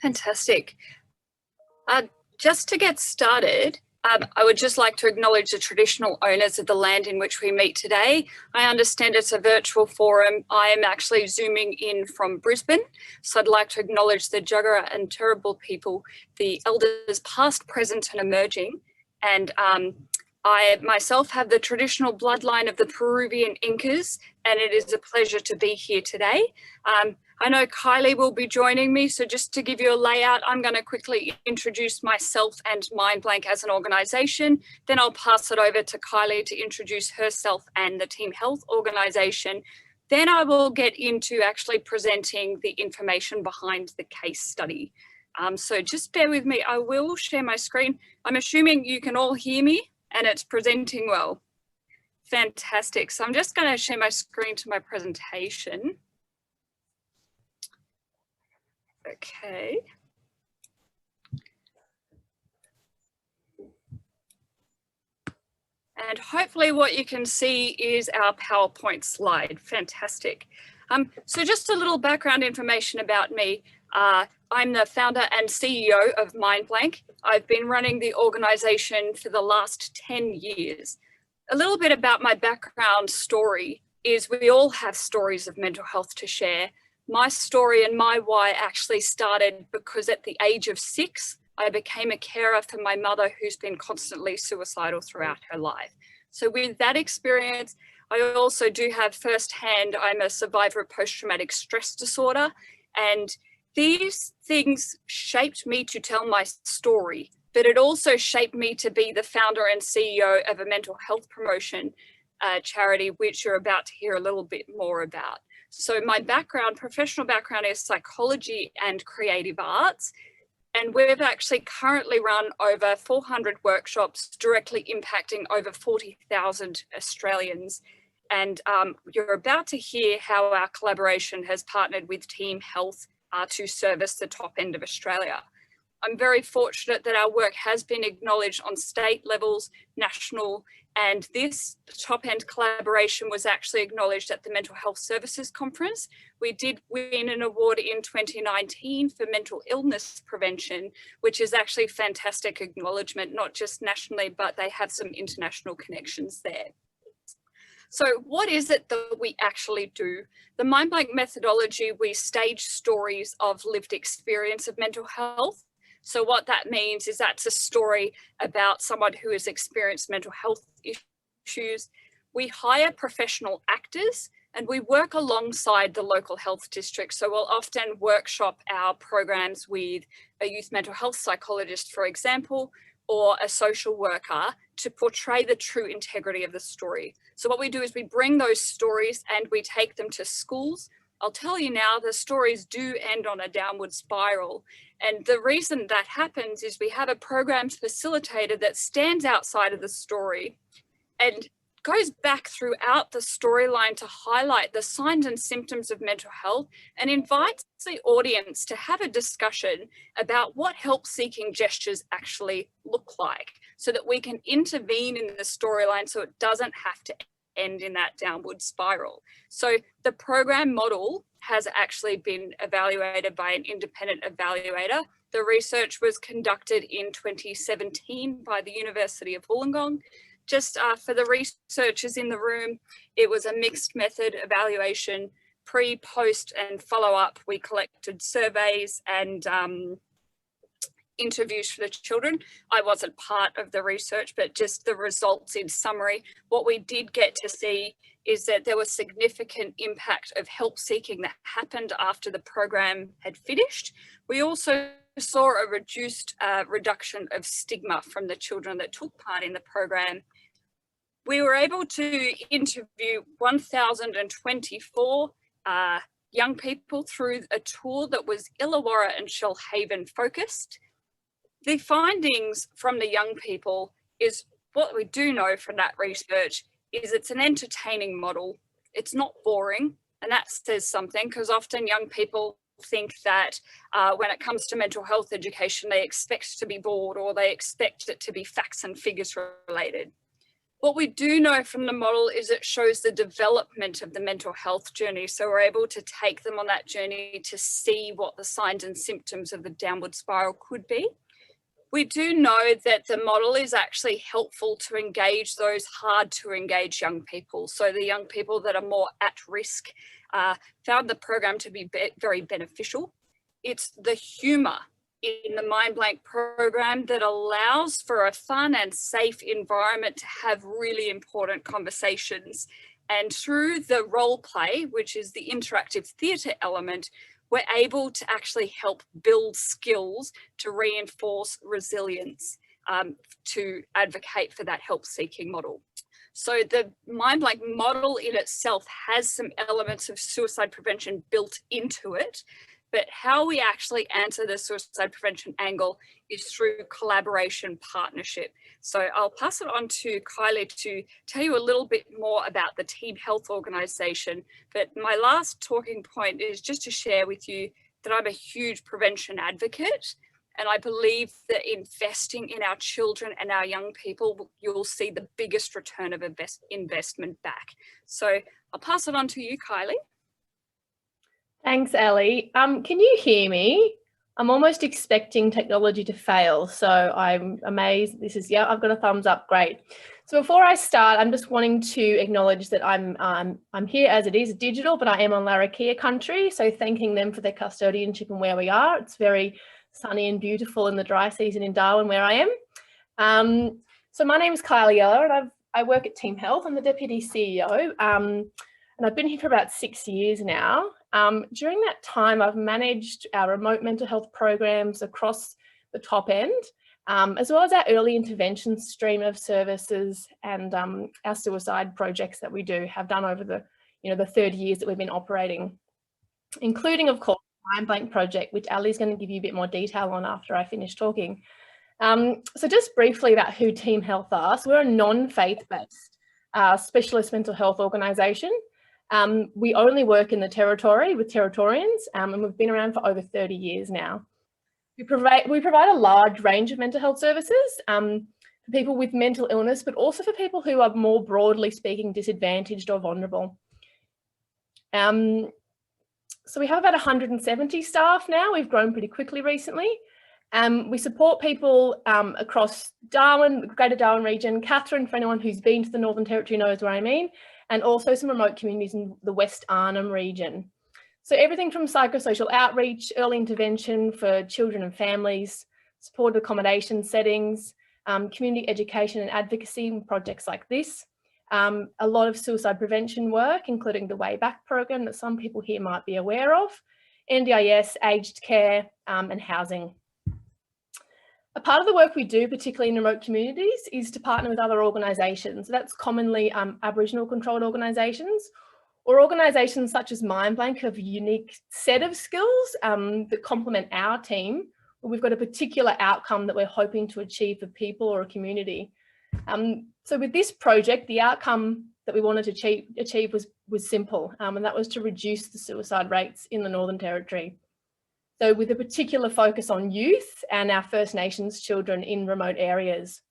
Fantastic. Uh, just to get started, I would just like to acknowledge the traditional owners of the land in which we meet today. I understand it's a virtual forum. I am actually zooming in from Brisbane, so I'd like to acknowledge the Jagera and Turrbal people, the elders past, present and emerging. And I myself have the traditional bloodline of the Peruvian Incas, and it is a pleasure to be here today. I know Kylie will be joining me, so just to give you a layout, I'm going to quickly introduce myself and Mindblank as an organisation. Then I'll pass it over to Kylie to introduce herself and the Team Health organisation. Then I will get into actually presenting the information behind the case study. So just bear with me. I will share my screen. I'm assuming you can all hear me and it's presenting well. Fantastic. So I'm just going to share my screen to my presentation. Okay. And hopefully what you can see is our PowerPoint slide. Fantastic. So just a little background information about me. I'm the founder and CEO of Mindblank. I've been running the organization for the last 10 years. A little bit about my background story is we all have stories of mental health to share. My story and my why actually started because at the age of 6, I became a carer for my mother who's been constantly suicidal throughout her life. So with that experience, I also do have firsthand, I'm a survivor of post-traumatic stress disorder, and these things shaped me to tell my story, but it also shaped me to be the founder and CEO of a mental health promotion charity, which you're about to hear a little bit more about. So my background, professional background is psychology and creative arts. And we've actually currently run over 400 workshops directly impacting over 40,000 Australians. And you're about to hear how our collaboration has partnered with Team Health to service the top end of Australia. I'm very fortunate that our work has been acknowledged on state levels, national, and this top end collaboration was actually acknowledged at the Mental Health Services Conference. We did win an award in 2019 for mental illness prevention, which is actually fantastic acknowledgement, not just nationally, but they have some international connections there. So what is it that we actually do? The Mindblank methodology, we stage stories of lived experience of mental health. So what that means is that's a story about someone who has experienced mental health issues. We hire professional actors and we work alongside the local health district. So we'll often workshop our programs with a youth mental health psychologist, for example, or a social worker to portray the true integrity of the story. So what we do is we bring those stories and we take them to schools. I'll tell you now, the stories do end on a downward spiral. And the reason that happens is we have a programs facilitator that stands outside of the story and goes back throughout the storyline to highlight the signs and symptoms of mental health and invites the audience to have a discussion about what help-seeking gestures actually look like so that we can intervene in the storyline so it doesn't have to end in that downward spiral. So the program model has actually been evaluated by an independent evaluator. The research was conducted in 2017 by the University of Wollongong. Just for the researchers in the room, it was a mixed method evaluation, pre, post and follow-up. We collected surveys and interviews for the children. I wasn't part of the research, but just the results in summary. What we did get to see is that there was significant impact of help seeking that happened after the program had finished. We also saw a reduction of stigma from the children that took part in the program. We were able to interview 1,024 young people through a tour that was Illawarra and Shoalhaven focused. The findings from the young people is what we do know from that research is it's an entertaining model. It's not boring, and that says something because often young people think that when it comes to mental health education, they expect to be bored or they expect it to be facts and figures related. What we do know from the model is it shows the development of the mental health journey. So we're able to take them on that journey to see what the signs and symptoms of the downward spiral could be. We do know that the model is actually helpful to engage those hard to engage young people. So the young people that are more at risk found the program to be very beneficial. It's the humor in the Mind Blank program that allows for a fun and safe environment to have really important conversations. And through the role play, which is the interactive theatre element, we're able to actually help build skills to reinforce resilience, to advocate for that help-seeking model. So the Mind Blank model in itself has some elements of suicide prevention built into it, but how we actually answer the suicide prevention angle is through collaboration partnership. So I'll pass it on to Kylie to tell you a little bit more about the Team Health organisation. But my last talking point is just to share with you that I'm a huge prevention advocate. And I believe that investing in our children and our young people, you'll see the biggest return of investment back. So I'll pass it on to you, Kylie. Thanks, Ali. Can you hear me? I'm almost expecting technology to fail, so I'm amazed. This is, yeah, I've got a thumbs up, great. So before I start, I'm just wanting to acknowledge that I'm here as it is digital, but I am on Larrakia country, so thanking them for their custodianship and where we are. It's very sunny and beautiful in the dry season in Darwin where I am. So my name is Kylie Yeller and I work at Team Health. I'm the Deputy CEO and I've been here for about 6 years now. During that time, I've managed our remote mental health programs across the top end, as well as our early intervention stream of services and our suicide projects that we have done over the 30 years that we've been operating, including, of course, the Mind Blank project, which Ali's going to give you a bit more detail on after I finish talking. So just briefly about who Team Health are. So we're a non-faith-based specialist mental health organisation. We only work in the Territory with Territorians, and we've been around for over 30 years now. We provide a large range of mental health services for people with mental illness, but also for people who are more broadly speaking disadvantaged or vulnerable. So we have about 170 staff now. We've grown pretty quickly recently. We support people across Darwin, the Greater Darwin region, Katherine, for anyone who's been to the Northern Territory knows where I mean, and also some remote communities in the West Arnhem region. So everything from psychosocial outreach, early intervention for children and families, supported accommodation settings, community education and advocacy projects like this, a lot of suicide prevention work, including the Way Back program that some people here might be aware of, NDIS, aged care, and housing. A part of the work we do, particularly in remote communities, is to partner with other organisations. That's commonly Aboriginal controlled organisations or organisations such as Mind Blank who have a unique set of skills that complement our team. We've got a particular outcome that we're hoping to achieve for people or a community. So with this project, the outcome that we wanted to achieve was simple, and that was to reduce the suicide rates in the Northern Territory. So with a particular focus on youth and our First Nations children in remote areas.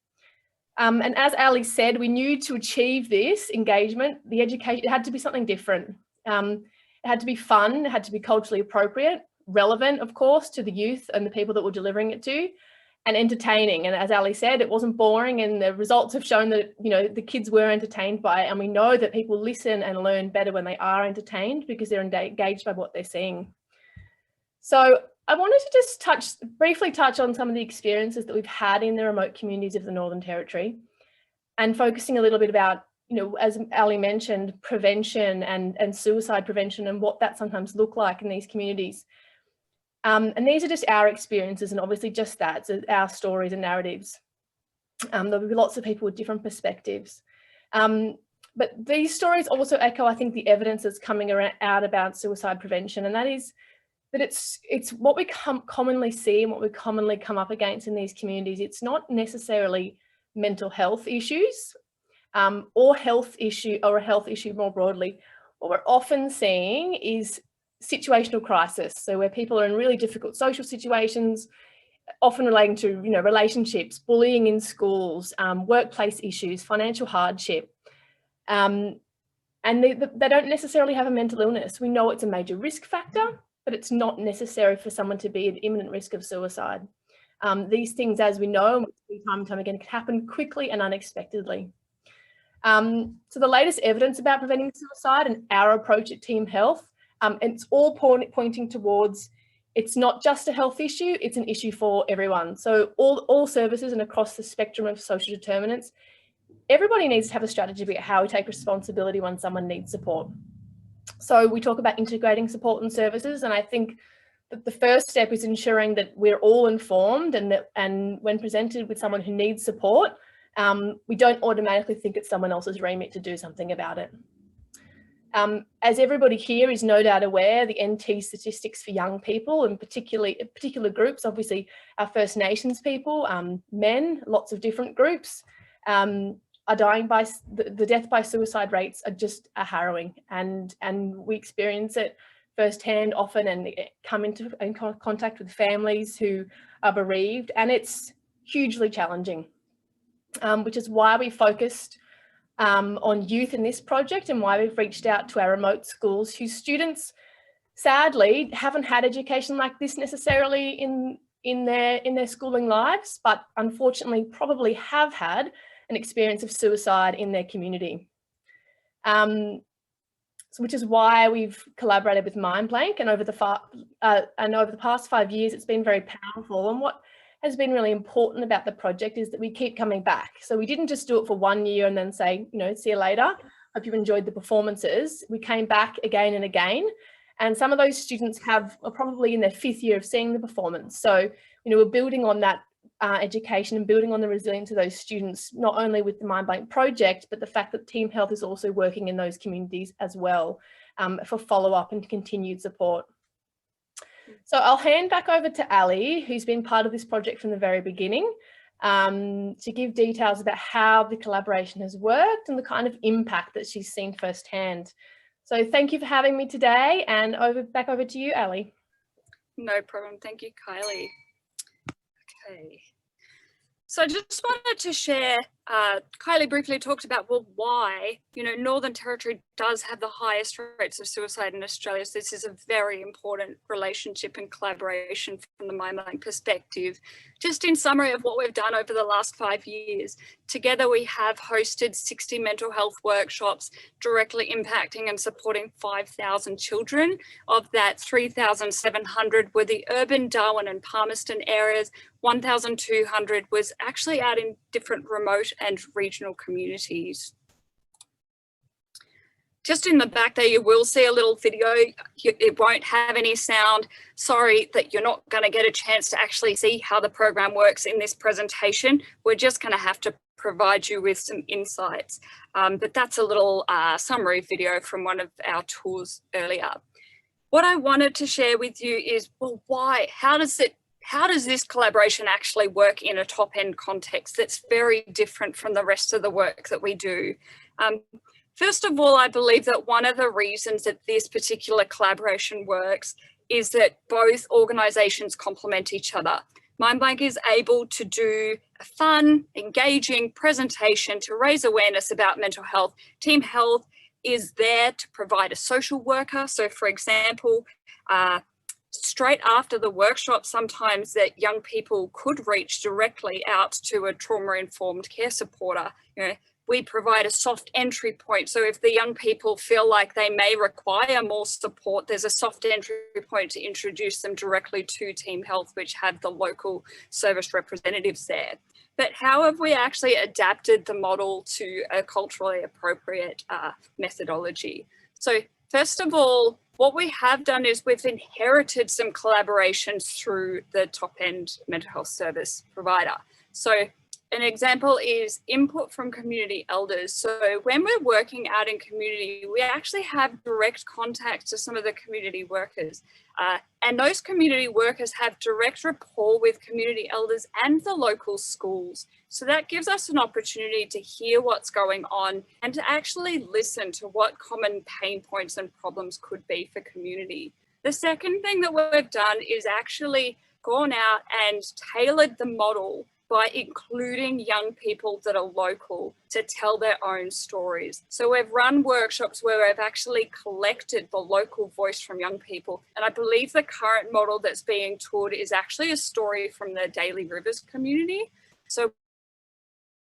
And as Ali said, we knew to achieve this engagement, the education, it had to be something different. It had to be fun, it had to be culturally appropriate, relevant, of course, to the youth and the people that we're delivering it to, and entertaining. And as Ali said, it wasn't boring, and the results have shown that, you know, the kids were entertained by it, and we know that people listen and learn better when they are entertained because they're engaged by what they're seeing. So I wanted to just briefly touch on some of the experiences that we've had in the remote communities of the Northern Territory, and focusing a little bit about, you know, as Ali mentioned, prevention and suicide prevention and what that sometimes look like in these communities. And these are just our experiences, and obviously just that, so our stories and narratives. There'll be lots of people with different perspectives. But these stories also echo, I think, the evidence that's coming out about suicide prevention, and that is that it's what we commonly see and what we commonly come up against in these communities. It's not necessarily mental health issues or a health issue more broadly. What we're often seeing is situational crisis. So where people are in really difficult social situations, often relating to, relationships, bullying in schools, workplace issues, financial hardship. And they don't necessarily have a mental illness. We know it's a major risk factor, but it's not necessary for someone to be at imminent risk of suicide. These things, as we know, time and time again, can happen quickly and unexpectedly. So the latest evidence about preventing suicide and our approach at Team Health, it's all pointing towards, it's not just a health issue, it's an issue for everyone. So all services and across the spectrum of social determinants, everybody needs to have a strategy about how we take responsibility when someone needs support. So we talk about integrating support and services, and I think that the first step is ensuring that we're all informed, and when presented with someone who needs support, we don't automatically think it's someone else's remit to do something about it. As everybody here is no doubt aware, the NT statistics for young people, and particular groups, obviously our First Nations people, men, lots of different groups, are dying by, the death by suicide rates are just harrowing, and we experience it firsthand often, and come in contact with families who are bereaved, and it's hugely challenging, which is why we focused on youth in this project, and why we've reached out to our remote schools whose students sadly haven't had education like this necessarily in their schooling lives, but unfortunately probably have had an experience of suicide in their community. Which is why we've collaborated with Mindblank, and over the past 5 years, it's been very powerful. And what has been really important about the project is that we keep coming back. So we didn't just do it for 1 year and then say, see you later. Hope you enjoyed the performances. We came back again and again. And some of those students are probably in their 5th year of seeing the performance. So, we're building on that education and building on the resilience of those students, not only with the Mindblank project, but the fact that Team Health is also working in those communities as well, for follow-up and continued support. So I'll hand back over to Ali, who's been part of this project from the very beginning, to give details about how the collaboration has worked and the kind of impact that she's seen firsthand. So thank you for having me today, and back over to you, Ali. No problem. Thank you, Kylie. Okay. So I just wanted to share, Kylie briefly talked about, well, why, Northern Territory does have the highest rates of suicide in Australia. So this is a very important relationship and collaboration from the Mindblank perspective. Just in summary of what we've done over the last 5 years, together we have hosted 60 mental health workshops directly impacting and supporting 5,000 children. Of that, 3,700 were the urban Darwin and Palmerston areas. 1,200 was actually out in different remote and regional communities. Just in the back there, you will see a little video. It won't have any sound. Sorry that you're not going to get a chance to actually see how the program works in this presentation. We're just going to have to provide you with some insights. But that's a little summary video from one of our tours earlier. What I wanted to share with you is, well, why? How does this collaboration actually work in a top-end context that's very different from the rest of the work that we do? First of all, I believe that one of the reasons that this particular collaboration works is that both organisations complement each other. Mindblank is able to do a fun, engaging presentation to raise awareness about mental health. Team Health is there to provide a social worker. So, for example, straight after the workshop, sometimes that young people could reach directly out to a trauma-informed care supporter. We provide a soft entry point. So if the young people feel like they may require more support, there's a soft entry point to introduce them directly to Team Health, which have the local service representatives there. But how have we actually adapted the model to a culturally appropriate methodology? So first of all, what we have done is we've inherited some collaborations through the top-end mental health service provider. So an example is input from community elders. So when we're working out in community, we actually have direct contact to some of the community workers. And those community workers have direct rapport with community elders and the local schools. So that gives us an opportunity to hear what's going on and to actually listen to what common pain points and problems could be for community. The second thing that we've done is actually gone out and tailored the model by including young people that are local to tell their own stories. So we've run workshops where we've actually collected the local voice from young people. And I believe the current model that's being toured is actually a story from the Daly Rivers community. So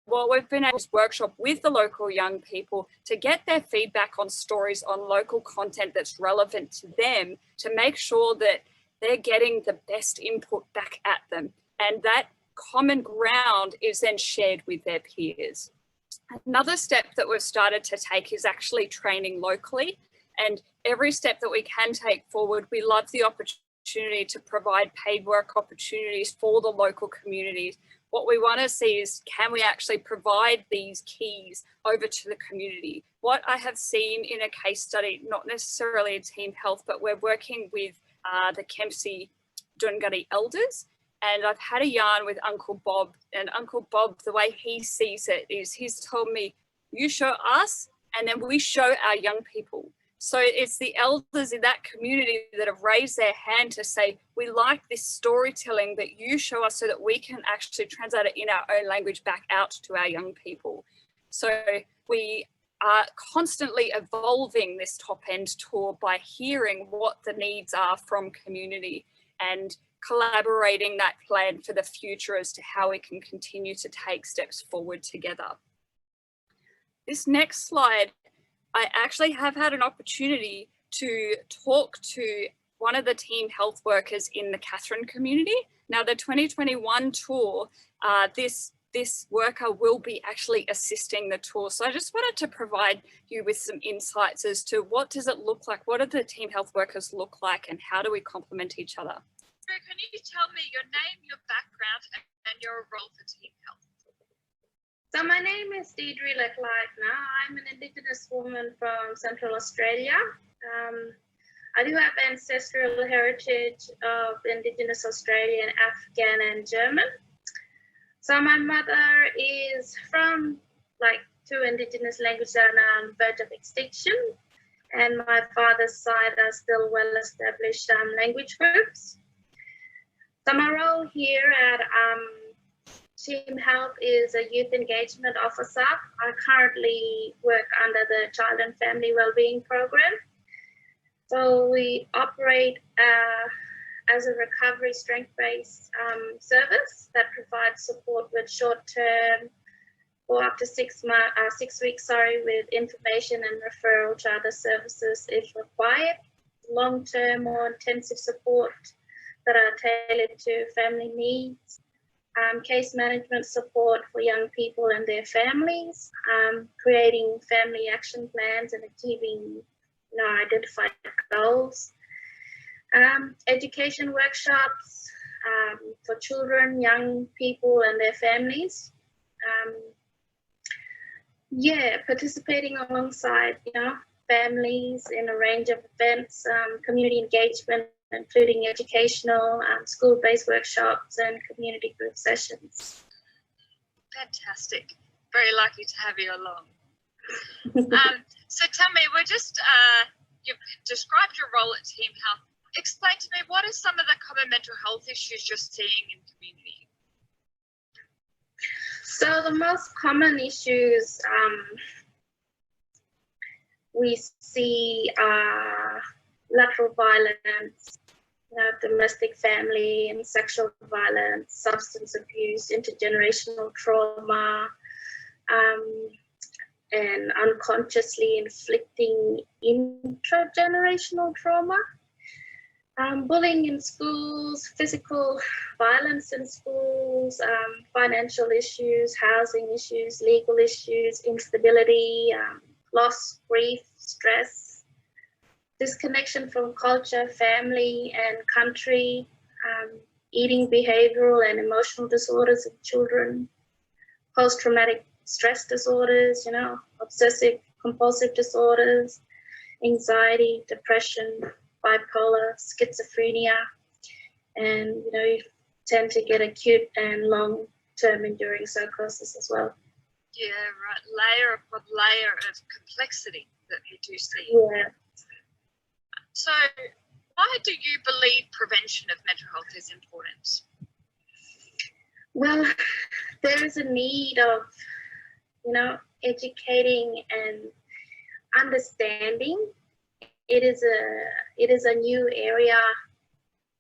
what we've been able to workshop with the local young people to get their feedback on stories, on local content that's relevant to them, to make sure that they're getting the best input back at them. And that common ground is then shared with their peers. Another step that we've started to take is actually training locally. And every step that we can take forward, we love the opportunity to provide paid work opportunities for the local communities. What we want to see is, can we actually provide these keys over to the community? What I have seen in a case study, not necessarily a team health, but we're working with the Kempsey Dungari elders. And I've had a yarn with Uncle Bob, and Uncle Bob, the way he sees it is he's told me, you show us and then we show our young people. So it's the elders in that community that have raised their hand to say, we like this storytelling that you show us so that we can actually translate it in our own language back out to our young people. So we are constantly evolving this top end tour by hearing what the needs are from community and collaborating that plan for the future as to how we can continue to take steps forward together. This next slide, I actually have had an opportunity to talk to one of the team health workers in the Katherine community. Now the 2021 tour, this worker will be actually assisting the tour. So I just wanted to provide you with some insights as to what does it look like? What do the team health workers look like and how do we complement each other? Can you tell me your name, your background, and your role for team health? So my name is Deidre Leclerc. I'm an Indigenous woman from Central Australia. I do have ancestral heritage of Indigenous Australian, Afghan, and German. So my mother is from two Indigenous languages that are now on the verge of extinction. And my father's side are still well-established language groups. So my role here at Team Health is a youth engagement officer. I currently work under the Child and Family Wellbeing Program. So we operate as a recovery strength-based service that provides support with short-term or up to 6 weeks, with information and referral to other services if required, long-term or intensive support that are tailored to family needs, case management support for young people and their families, creating family action plans and achieving identified goals, education workshops for children, young people and their families. Participating alongside families in a range of events, community engagement, including educational, school-based workshops and community group sessions. Fantastic. Very lucky to have you along. So tell me, you've described your role at Team Health. Explain to me, what are some of the common mental health issues you're seeing in community? So the most common issues we see are lateral violence, domestic family and sexual violence, substance abuse, intergenerational trauma, and unconsciously inflicting intragenerational trauma, bullying in schools, physical violence in schools, financial issues, housing issues, legal issues, instability, loss, grief, stress, disconnection from culture, family and country, eating behavioral and emotional disorders in children, post-traumatic stress disorders, obsessive compulsive disorders, anxiety, depression, bipolar, schizophrenia, and you tend to get acute and long-term enduring psychosis as well. Yeah, right. Layer upon layer of complexity that you do see. Yeah. So why do you believe prevention of mental health is important? Well, there is a need of, educating and understanding. It is a new area,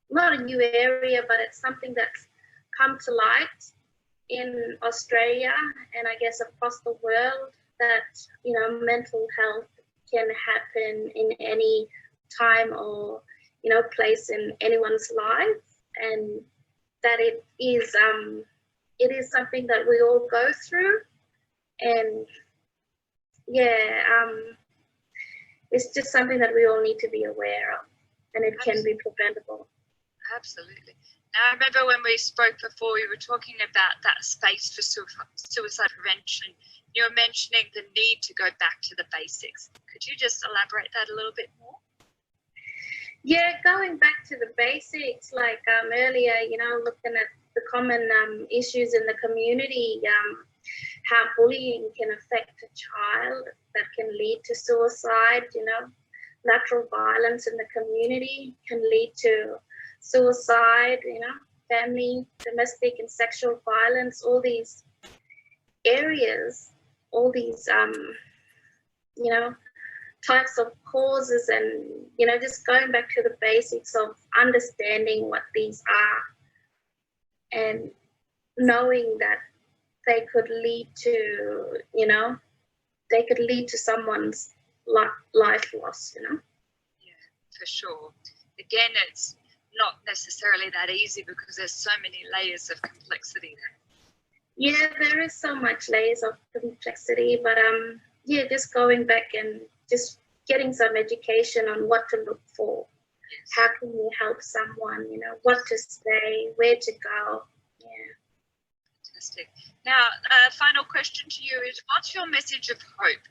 not a new area, but it's something that's come to light in Australia and I guess across the world, that, mental health can happen in any time or, place in anyone's life, and that it is something that we all go through. And it's just something that we all need to be aware of, and it can be preventable. Absolutely. Now, I remember when we spoke before, we were talking about that space for suicide prevention. You were mentioning the need to go back to the basics. Could you just elaborate that a little bit more? Yeah, going back to the basics, like earlier, looking at the common issues in the community, how bullying can affect a child, that can lead to suicide, lateral violence in the community can lead to suicide, family, domestic and sexual violence, all these areas, all these, types of causes, and, just going back to the basics of understanding what these are and knowing that they could lead to, someone's life loss, Yeah, for sure. Again, it's not necessarily that easy because there's so many layers of complexity there. Yeah, there is so much layers of complexity, but just going back and just getting some education on what to look for. Yes. How can you help someone, what to say, where to go. Yeah. Fantastic. Now, final question to you is, what's your message of hope?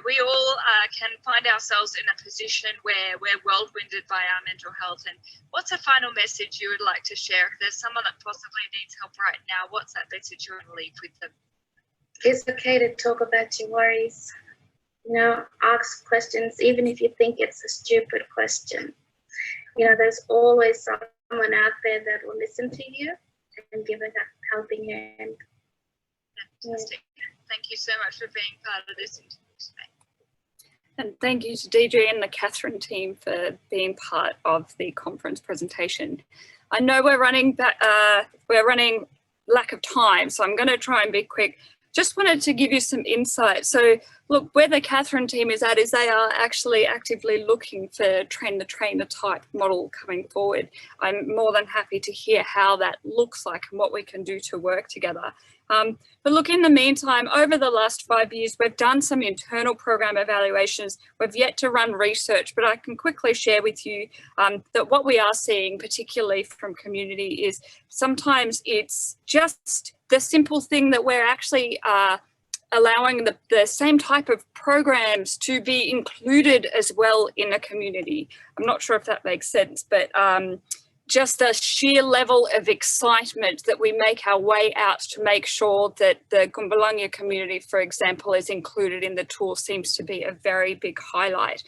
We all can find ourselves in a position where we're whirlwinded by our mental health. And what's a final message you would like to share? If there's someone that possibly needs help right now, what's that message you want to leave with them? It's okay to talk about your worries. Ask questions, even if you think it's a stupid question. There's always someone out there that will listen to you and give it a helping hand. Fantastic. Thank you so much for being part of this interview today. And thank you to Deidre and the Catherine team for being part of the conference presentation. I know we're running lack of time, so I'm going to try and be quick. Just wanted to give you some insight. So look, where the Catherine team is at is they are actually actively looking for train-the-trainer type model coming forward. I'm more than happy to hear how that looks like and what we can do to work together. But look, in the meantime, over the last 5 years, we've done some internal program evaluations. We've yet to run research, but I can quickly share with you that what we are seeing, particularly from community, is sometimes it's just the simple thing that we're actually allowing the same type of programs to be included as well in a community. I'm not sure if that makes sense, but just a sheer level of excitement that we make our way out to make sure that the Gumbalangia community, for example, is included in the tool seems to be a very big highlight.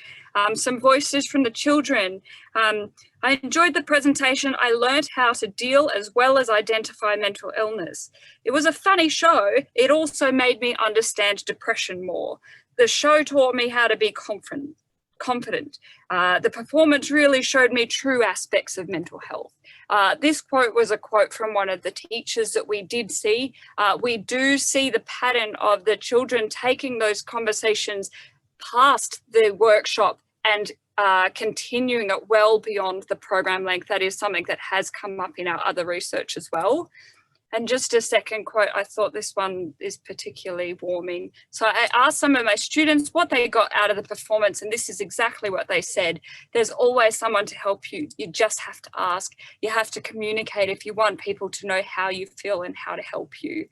Some voices from the children. I enjoyed the presentation. I learned how to deal as well as identify mental illness. It was a funny show. It also made me understand depression more. The show taught me how to be confident. The performance really showed me true aspects of mental health. This quote was a quote from one of the teachers that we did see. We do see the pattern of the children taking those conversations past the workshop and continuing it well beyond the program length. That is something that has come up in our other research as well. And just a second quote, I thought this one is particularly warming. So I asked some of my students what they got out of the performance, and this is exactly what they said. There's always someone to help you. You just have to ask. You have to communicate if you want people to know how you feel and how to help you.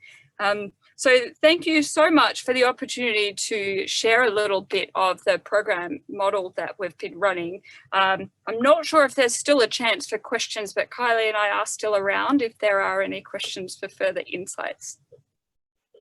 So thank you so much for the opportunity to share a little bit of the program model that we've been running. I'm not sure if there's still a chance for questions, but Kylie and I are still around if there are any questions for further insights.